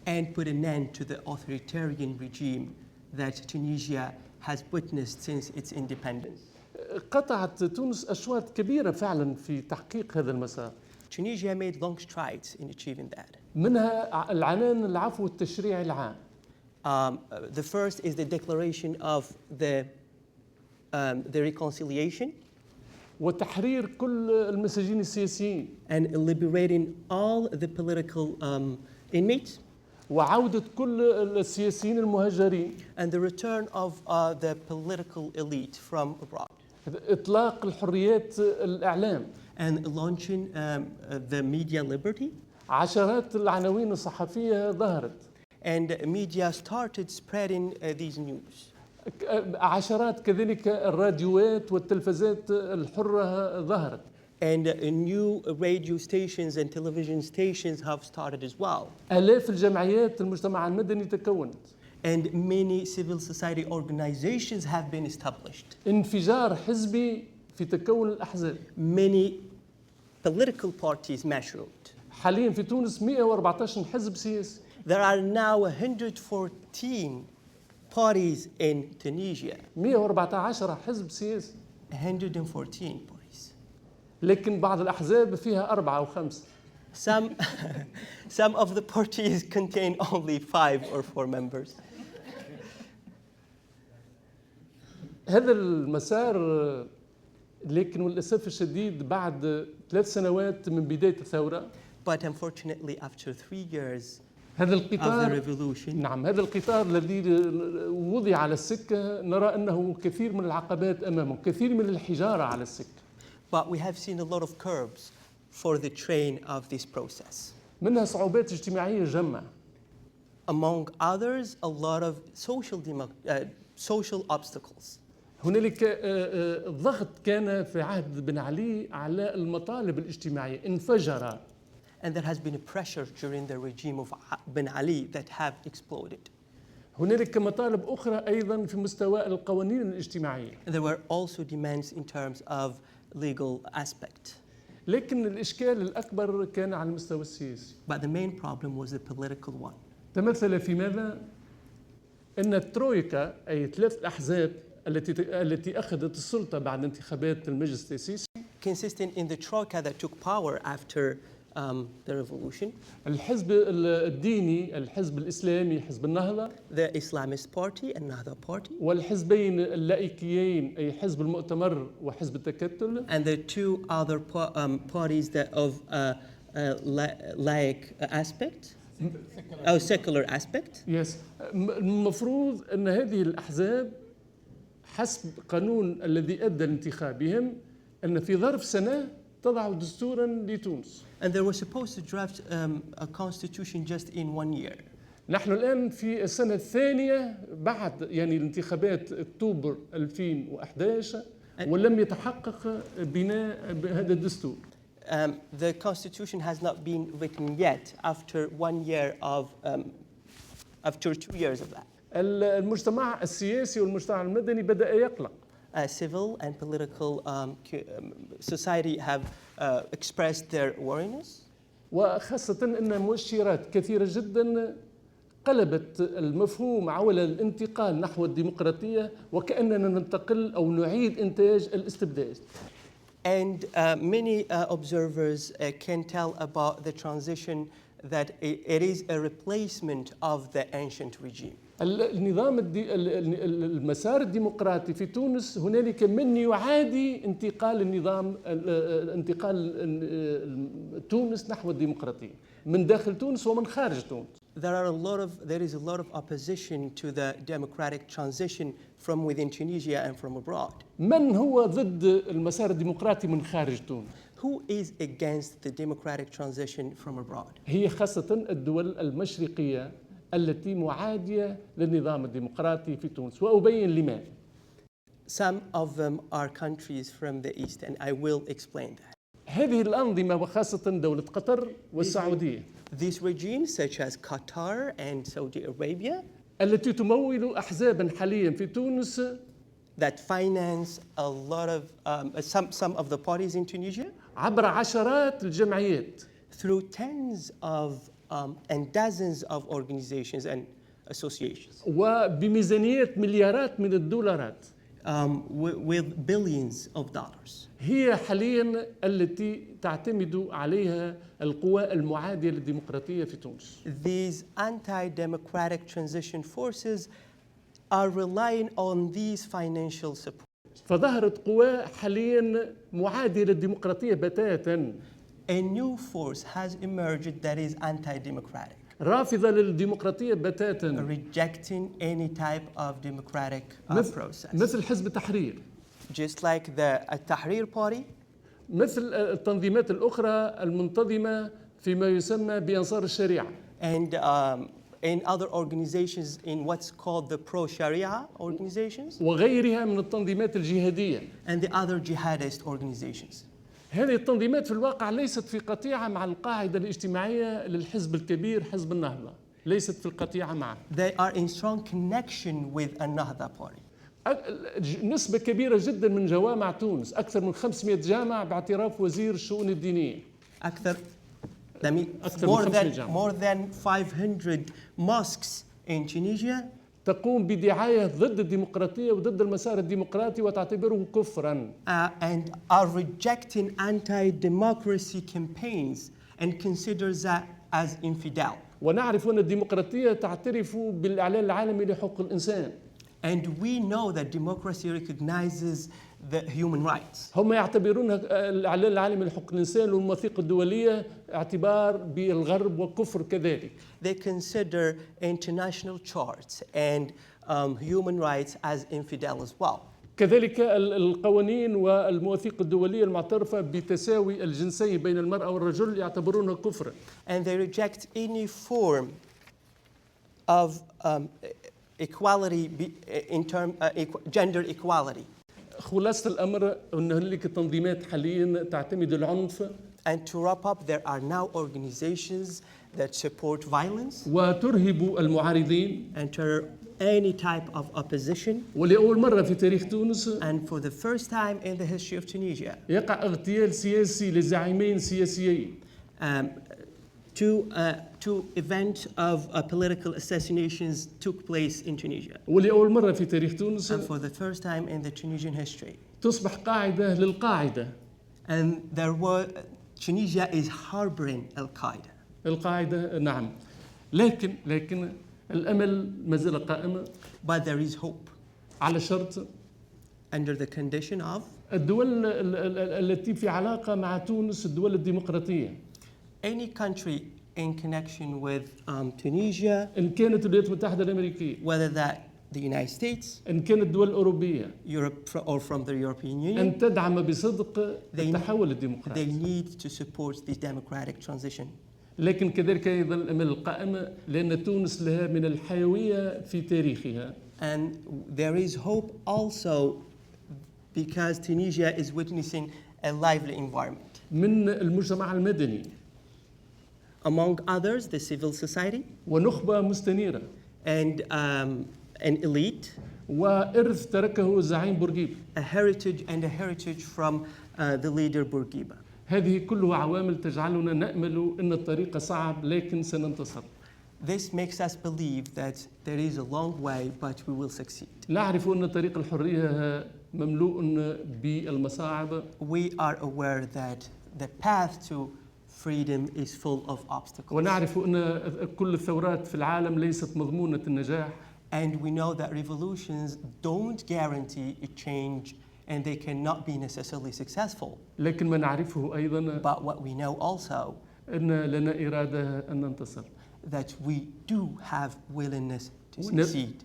Speaker 5: And put an end to the authoritarian regime that Tunisia has witnessed since its independence.
Speaker 4: قطعت تونس أشواط كبيرة فعلا في تحقيق هذا المسار.
Speaker 5: Tunisia made long strides in achieving that.
Speaker 4: منها العنان العفو التشريعي العام.
Speaker 5: The first is the declaration of the the reconciliation
Speaker 4: وتحرير كل المساجين السياسيين
Speaker 5: and liberating all the political inmates
Speaker 4: وعودة كل السياسيين المهجرين
Speaker 5: and the return of the political elite from abroad
Speaker 4: إطلاق الحريات الإعلام
Speaker 5: and launching the media liberty.
Speaker 4: عشرات العناوين الصحفية ظهرت
Speaker 5: And media started spreading these news.
Speaker 4: عشرات كذلك الراديوات والتلفزات الحرة ظهرت
Speaker 5: And new radio stations and television stations have started as well.
Speaker 4: آلاف الجمعيات المجتمع المدني تكونت
Speaker 5: And many civil society organizations have been established.
Speaker 4: انفجار حزبي في تكون الأحزاب
Speaker 5: Many political parties mushroomed.
Speaker 4: حاليا في تونس 114 حزب سياسي
Speaker 5: There are now 114 parties in Tunisia.
Speaker 4: 114 حزب سياسي
Speaker 5: 114 parties.
Speaker 4: لكن بعض الأحزاب فيها 4 أو 5
Speaker 5: Some of the parties contain only 5 or 4 members.
Speaker 4: هذا المسار لكن وللأسف الشديد بعد 3 سنوات من بداية الثورة
Speaker 5: But unfortunately, after 3 years
Speaker 4: هذا
Speaker 5: of the
Speaker 4: القطار
Speaker 5: revolution,
Speaker 4: نعم هذا القطار الذي وضع على السكة نرى أنه كثير من العقبات أمامه كثير من الحجارة على السكة
Speaker 5: but we have seen a lot of curbs for the train of this process.
Speaker 4: منها صعوبات اجتماعية جمة
Speaker 5: Among others, a lot of social obstacles.
Speaker 4: هنالك ضغط كان في عهد بن علي على المطالب الاجتماعية انفجر
Speaker 5: And there has been a pressure during the regime of Ben Ali that have exploded.
Speaker 4: هنالك مطالب أخرى أيضا في مستوى القوانين الاجتماعية
Speaker 5: There were also demands in terms of legal aspect.
Speaker 4: لكن الإشكال الأكبر كان على المستوى السياسي
Speaker 5: But the main problem was the political one.
Speaker 4: تمثل في ماذا؟ أن الترويكا أي 3 أحزاب التي أخذت السلطة بعد انتخابات المجلس التأسيسي
Speaker 5: Consistent in the troika that took power after the revolution,
Speaker 4: الحزب الديني الحزب الإسلامي حزب النهضة
Speaker 5: the Islamist party and Nahda party,
Speaker 4: والحزبين اللائكيين أي حزب المؤتمر وحزب التكتل
Speaker 5: and the 2 other parties that of laic aspect, secular aspect.
Speaker 4: يس المفروض أن هذه الأحزاب حسب قانون الذي أدى لانتخابهم أن في ظرف سنة تضع دستورا لتونس.
Speaker 5: And they were supposed to draft a constitution just in 1 year.
Speaker 4: نحن الآن في السنة الثانية بعد الانتخابات أكتوبر 2011 ولم يتحقق بناء هذا الدستور.
Speaker 5: The constitution has not been written yet after 1 year of after 2 years of that.
Speaker 4: المجتمع السياسي والمجتمع المدني بدأ يقلق.
Speaker 5: Civil and political society have expressed their worriness.
Speaker 4: وخاصة أن مؤشرات كثيرة جدا قلبت المفهوم حول الانتقال نحو الديمقراطية وكأننا ننتقل أو نعيد إنتاج الاستبداد.
Speaker 5: And many observers can tell about the transition that it is a replacement of the ancient regime.
Speaker 4: النظام المسار الديمقراطي في تونس هنالك من يعادي انتقال تونس نحو الديمقراطية من داخل تونس ومن خارج تونس.
Speaker 5: There is a lot of opposition to the democratic transition from within Tunisia and from abroad.
Speaker 4: من هو ضد المسار الديمقراطي من خارج تونس؟
Speaker 5: Who is against the democratic transition from abroad?
Speaker 4: هي خاصة الدول المشرقية التي معادية للنظام الديمقراطي في تونس وأبين لماذا.
Speaker 5: Some of them are countries from the east and I will explain that.
Speaker 4: هذه الأنظمة وخاصة دولة قطر والسعودية
Speaker 5: These regimes such as Qatar and Saudi Arabia
Speaker 4: التي تمول أحزابا حاليا في تونس
Speaker 5: that finance a lot of some of the parties in Tunisia
Speaker 4: عبر عشرات الجمعيات
Speaker 5: through tens of and dozens of organizations and associations
Speaker 4: وبميزانيات مليارات من الدولارات
Speaker 5: with billions of dollars.
Speaker 4: هي حاليا التي تعتمد عليها القوى المعادية للديمقراطية في تونس.
Speaker 5: These anti-democratic transition forces are relying on these financial support.
Speaker 4: فظهرت قوى حاليا معادية للديمقراطية بتاتا.
Speaker 5: A new force has emerged that is anti-democratic,
Speaker 4: رافضة للديمقراطية بتاتا.
Speaker 5: rejecting any type of democratic process.
Speaker 4: مثل حزب التحرير.
Speaker 5: Just like the Tahrir Party,
Speaker 4: مثل التنظيمات الأخرى المنتظمة فيما يسمى بأنصار الشريعة.
Speaker 5: and in other organizations in what's called the pro-Sharia organizations,
Speaker 4: وغيرها من التنظيمات الجهادية.
Speaker 5: and the other jihadist organizations.
Speaker 4: هذه التنظيمات في الواقع ليست في قطيعة مع القاعدة الاجتماعية للحزب الكبير حزب النهضة. ليست في القطيعة معه.
Speaker 5: They are in strong connection with Ennahda Party.
Speaker 4: نسبة كبيرة جدا من جوامع تونس، أكثر من 500 جامع باعتراف وزير الشؤون الدينية.
Speaker 5: أكثر من more than 500 mosques in Tunisia
Speaker 4: تقوم بدعاية ضد الديمقراطية وضد المسار الديمقراطي وتعتبره كفرا.
Speaker 5: And are rejecting anti-democracy campaigns and considers that as infidel.
Speaker 4: ونعرف أن الديمقراطية تعترف بالإعلان العالمي لحقوق الإنسان.
Speaker 5: And we know that democracy recognizes the human rights.
Speaker 4: هم يعتبرون الإعلان العالمي لحقوق الإنسان والمواثيق الدولية اعتبار بالغرب وكفر كذلك.
Speaker 5: They consider international charts and human rights as infidel as well.
Speaker 4: كذلك القوانين والمواثيق الدولية المعترفة بتساوي الجنسين بين المرأة والرجل يعتبرونها كفرا.
Speaker 5: And they reject any form of equality in term gender equality.
Speaker 4: خلاصة الأمر أن هناك تنظيمات حاليا تعتمد العنف.
Speaker 5: And to wrap up, there are now organizations that support violence
Speaker 4: وترهب المعارضين.
Speaker 5: and to any type of opposition.
Speaker 4: ولأول مرة في تاريخ تونس
Speaker 5: And for the first time in the history of Tunisia,
Speaker 4: يقع اغتيال سياسي لزعيمين سياسيين.
Speaker 5: Two events of political assassinations took place in Tunisia.
Speaker 4: ولأول مرة في تاريخ تونس
Speaker 5: And for the first time in the Tunisian history.
Speaker 4: تصبح قاعدة للقاعدة.
Speaker 5: And Tunisia is harboring Al-Qaeda.
Speaker 4: القاعدة نعم. لكن الأمل ما زال قائم.
Speaker 5: But there is hope.
Speaker 4: على شرط
Speaker 5: Under the condition of
Speaker 4: الدول التي في علاقة مع تونس الدول الديمقراطية.
Speaker 5: any country in connection with Tunisia,
Speaker 4: إن كانت الولايات المتحدة الأمريكية.
Speaker 5: whether that the United States,
Speaker 4: إن كانت الدول الأوروبية.
Speaker 5: Europe, or from the European Union,
Speaker 4: أن تدعم بصدق التحول الديمقراطي.
Speaker 5: they need to support the democratic transition.
Speaker 4: لكن كذلك أيضا الأمل القائم لأن تونس لها من الحيوية في تاريخها.
Speaker 5: And there is hope also because Tunisia is witnessing a lively environment.
Speaker 4: من المجتمع المدني.
Speaker 5: Among others, the civil society.
Speaker 4: ونخبة مستنيرة.
Speaker 5: And an elite.
Speaker 4: وإرث تركه الزعيم بورقيبة.
Speaker 5: A heritage from the leader Bourguiba.
Speaker 4: هذه كلها عوامل تجعلنا نأمل أن الطريق صعب لكن سننتصر.
Speaker 5: This makes us believe that there is a long way, but we will succeed.
Speaker 4: نعرف أن طريق الحرية مملوء بالمصاعب.
Speaker 5: We are aware that the path to freedom is full of obstacles.
Speaker 4: ونعرف أن كل الثورات في العالم ليست مضمونة النجاح.
Speaker 5: And we know that revolutions don't guarantee a change and they cannot be necessarily successful.
Speaker 4: لكن ما نعرفه أيضا
Speaker 5: But what we know also
Speaker 4: أن لنا إرادة أن ننتصر.
Speaker 5: that we do have willingness to succeed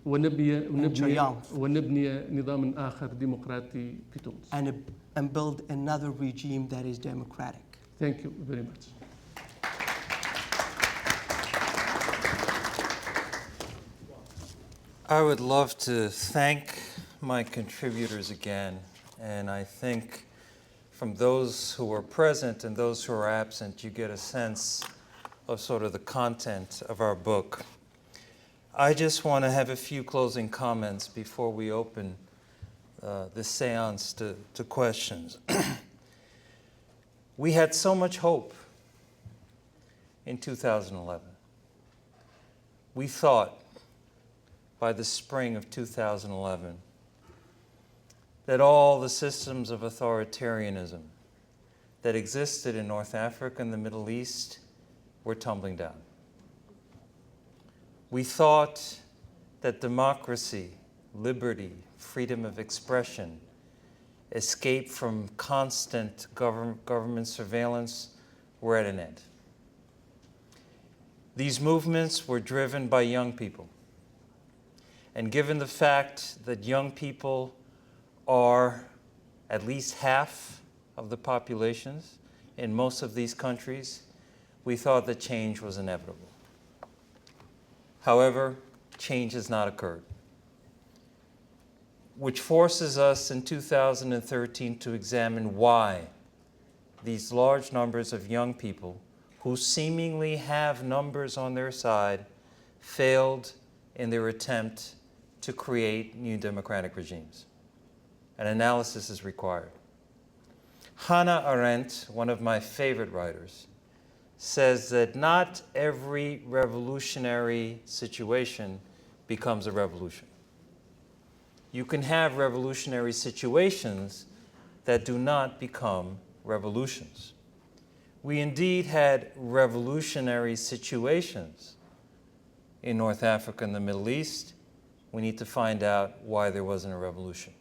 Speaker 4: ونبني نظام آخر ديمقراطي في تونس.
Speaker 5: and build another regime that is democratic.
Speaker 4: Thank you very much.
Speaker 1: I would love to thank my contributors again, and I think from those who were present and those who are absent, you get a sense of sort of the content of our book. I just want to have a few closing comments before we open this seance to questions. We had so much hope in 2011. We thought by the spring of 2011 that all the systems of authoritarianism that existed in North Africa and the Middle East were tumbling down. We thought that democracy, liberty, freedom of expression escape from constant government surveillance were at an end. These movements were driven by young people. And given the fact that young people are at least half of the populations in most of these countries, we thought that change was inevitable. However, change has not occurred, which forces us in 2013 to examine why these large numbers of young people who seemingly have numbers on their side failed in their attempt to create new democratic regimes. An analysis is required. Hannah Arendt, one of my favorite writers, says that not every revolutionary situation becomes a revolution. You can have revolutionary situations that do not become revolutions. We indeed had revolutionary situations in North Africa and the Middle East. We need to find out why there wasn't a revolution.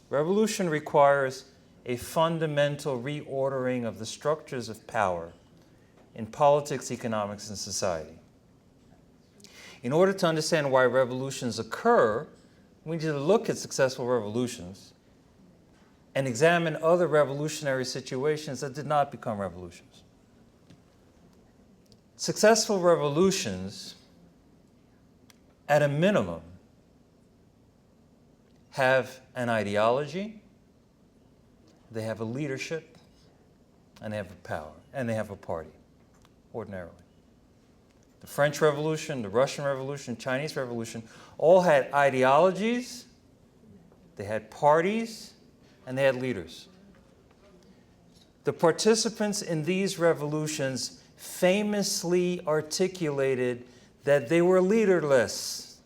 Speaker 1: Revolution requires a fundamental reordering of the structures of power in politics, economics, and society. In order to understand why revolutions occur, we need to look at successful revolutions and examine other revolutionary situations that did not become revolutions. Successful revolutions, at a minimum, have an ideology, they have a leadership, and they have a power, and they have a party, ordinarily. The French Revolution, the Russian Revolution, Chinese Revolution, all had ideologies, they had parties, and they had leaders. The participants in these revolutions famously articulated that they were leaderless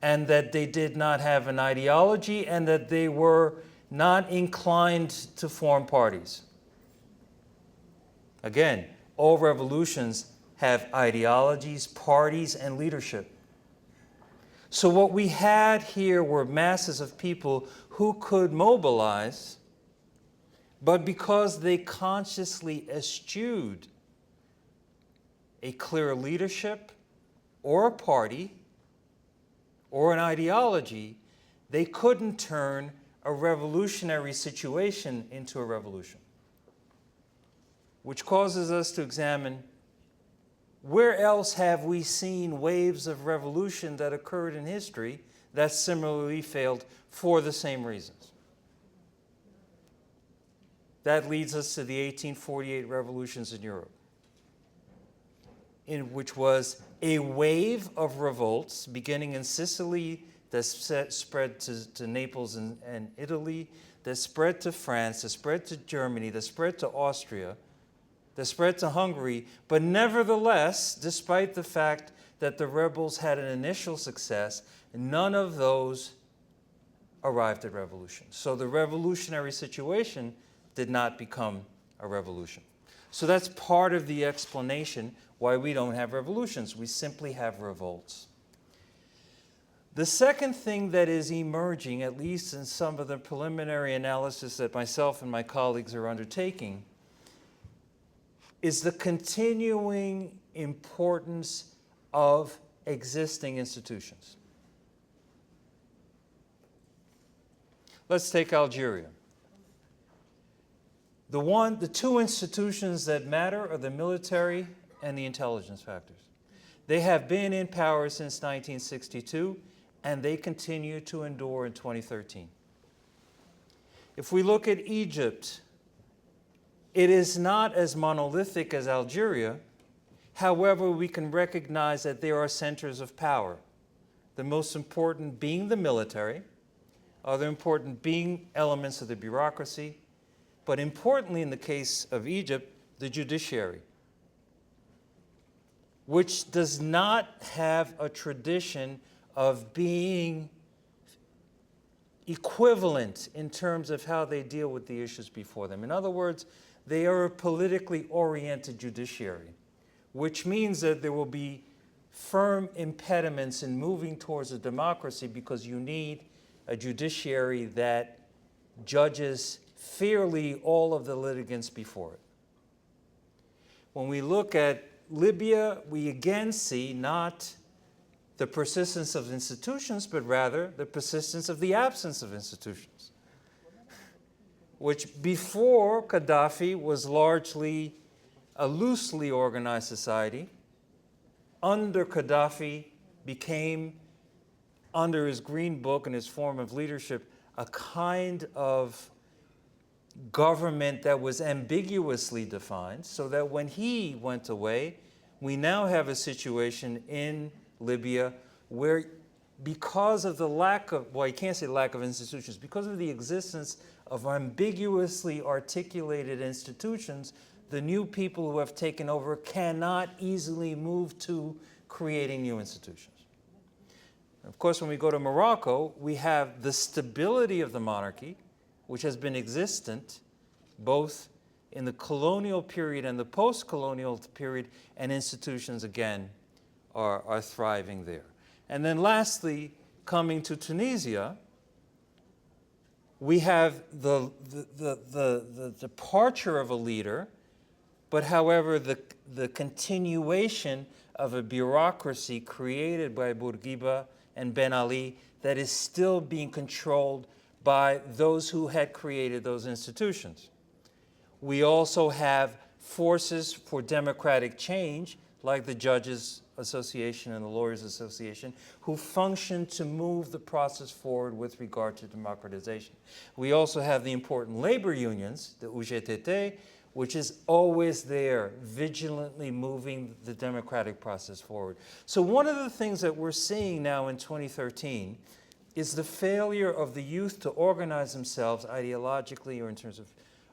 Speaker 1: and that they did not have an ideology and that they were not inclined to form parties. Again, all revolutions have ideologies, parties, and leadership. So what we had here were masses of people who could mobilize, but because they consciously eschewed a clear leadership or a party or an ideology, they couldn't turn a revolutionary situation into a revolution. Which causes us to examine, where else have we seen waves of revolution that occurred in history that similarly failed for the same reasons? That leads us to the 1848 revolutions in Europe, in which was a wave of revolts beginning in Sicily that spread to Naples and Italy, that spread to France, that spread to Germany, that spread to Austria, that spread to Hungary, but nevertheless, despite the fact that the rebels had an initial success, none of those arrived at revolution. So the revolutionary situation did not become a revolution. So that's part of the explanation why we don't have revolutions. We simply have revolts. The second thing that is emerging, at least in some of the preliminary analysis that myself and my colleagues are undertaking, is the continuing importance of existing institutions. Let's take Algeria. The two institutions that matter are the military and the intelligence factors. They have been in power since 1962, and they continue to endure in 2013. If we look at Egypt, it is not as monolithic as Algeria. However, we can recognize that there are centers of power, the most important being the military, other important being elements of the bureaucracy, but importantly in the case of Egypt, the judiciary, which does not have a tradition of being equivalent in terms of how they deal with the issues before them. In other words, they are a politically oriented judiciary, which means that there will be firm impediments in moving towards a democracy because you need a judiciary that judges fairly all of the litigants before it. When we look at Libya, we again see not the persistence of institutions, but rather the persistence of the absence of institutions, which before Gaddafi was largely a loosely organized society. Under Gaddafi became, under his green book and his form of leadership, a kind of government that was ambiguously defined, so that when he went away, we now have a situation in Libya where, because of the lack of, well, you can't say lack of institutions, because of the existence of ambiguously articulated institutions, the new people who have taken over cannot easily move to creating new institutions. Of course, when we go to Morocco, we have the stability of the monarchy, which has been existent both in the colonial period and the post-colonial period, and institutions, again, are thriving there. And then lastly, coming to Tunisia, we have the departure of a leader, but however, the continuation of a bureaucracy created by Bourguiba and Ben Ali that is still being controlled by those who had created those institutions. We also have forces for democratic change, like the Judges Association and the Lawyers Association, who function to move the process forward with regard to democratization. We also have the important labor unions, the UGTT, which is always there, vigilantly moving the democratic process forward. So one of the things that we're seeing now in 2013 is the failure of the youth to organize themselves ideologically or in terms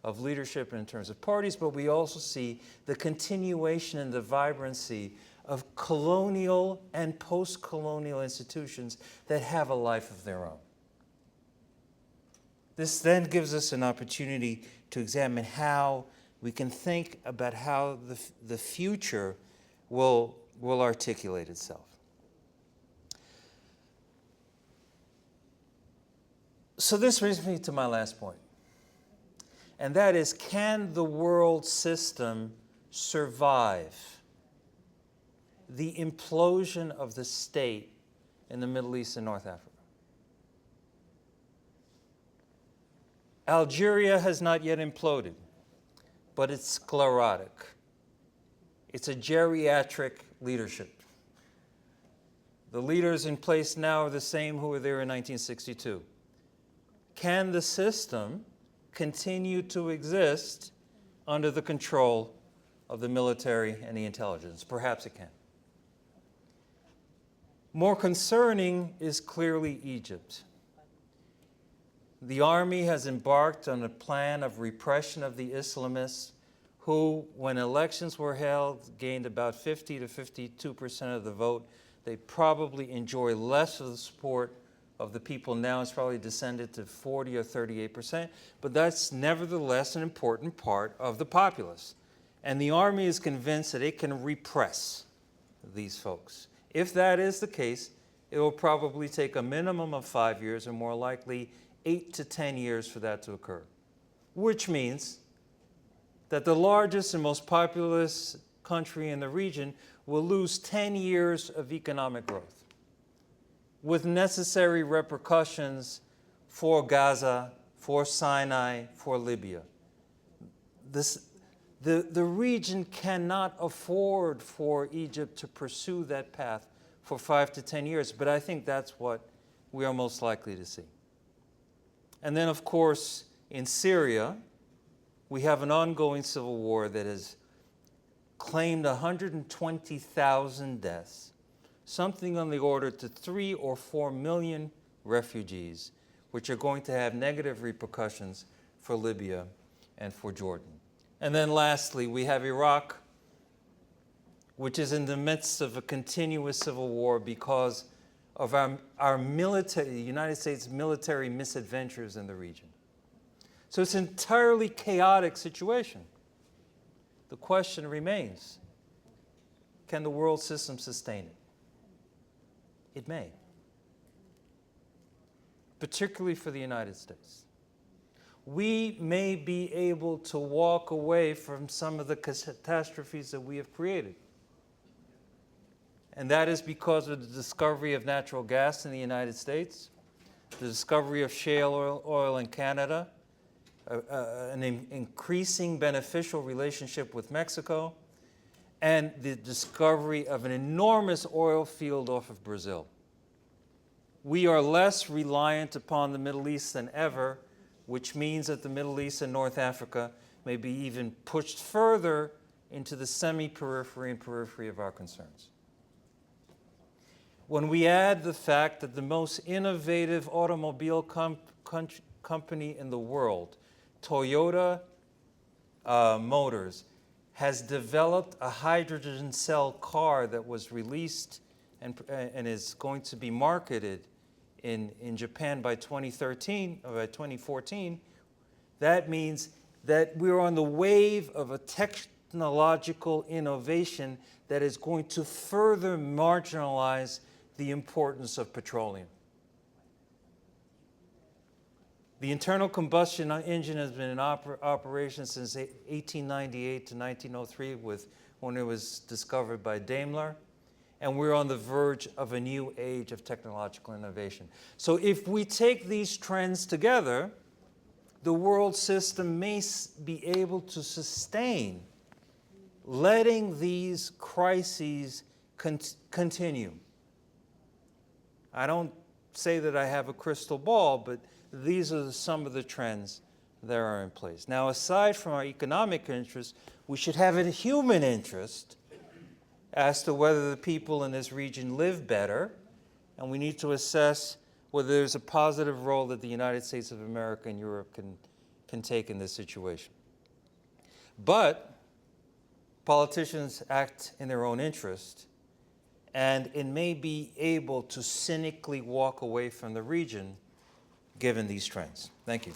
Speaker 1: of leadership and in terms of parties, but we also see the continuation and the vibrancy of colonial and post-colonial institutions that have a life of their own. This then gives us an opportunity to examine how we can think about how the future will articulate itself. So this brings me to my last point, and that is, can the world system survive the implosion of the state in the Middle East and North Africa? Algeria has not yet imploded, but it's sclerotic. It's a geriatric leadership. The leaders in place now are the same who were there in 1962. Can the system continue to exist under the control of the military and the intelligence? Perhaps it can. More concerning is clearly Egypt. The army has embarked on a plan of repression of the Islamists who, when elections were held, gained about 50 to 52% of the vote. They probably enjoy less of the support of the people now. It's probably descended to 40 or 38%, but that's nevertheless an important part of the populace. And the army is convinced that it can repress these folks. If that is the case, it will probably take a minimum of 5 years, or more likely 8 to 10 years for that to occur, which means that the largest and most populous country in the region will lose 10 years of economic growth, with necessary repercussions for Gaza, for Sinai, for Libya. The region cannot afford for Egypt to pursue that path for 5 to 10 years, but I think that's what we are most likely to see. And then, of course, in Syria, we have an ongoing civil war that has claimed 120,000 deaths, something on the order to 3 or 4 million refugees, which are going to have negative repercussions for Libya and for Jordan. And then lastly, we have Iraq, which is in the midst of a continuous civil war because of our military, the United States military misadventures in the region. So it's an entirely chaotic situation. The question remains, can the world system sustain it? It may. particularly for the United States. We may be able to walk away from some of the catastrophes that we have created. And that is because of the discovery of natural gas in the United States, the discovery of shale oil in Canada, an increasing beneficial relationship with Mexico, and the discovery of an enormous oil field off of Brazil. We are less reliant upon the Middle East than ever, which means that the Middle East and North Africa may be even pushed further into the semi-periphery and periphery of our concerns. When we add the fact that the most innovative automobile company in the world, Toyota Motors, has developed a hydrogen cell car that was released and is going to be marketed in Japan by 2013 or by 2014, that means that we're on the wave of a technological innovation that is going to further marginalize the importance of petroleum. The internal combustion engine has been in operation since 1898 to 1903 when it was discovered by Daimler, and we're on the verge of a new age of technological innovation. So if we take these trends together, the world system may be able to sustain letting these crises continue. I don't say that I have a crystal ball, but these are some of the trends that are in place. Now, aside from our economic interests, we should have a human interest as to whether the people in this region live better, and we need to assess whether there's a positive role that the United States of America and Europe can take in this situation. But politicians act in their own interest, and it may be able to cynically walk away from the region given these trends. Thank you.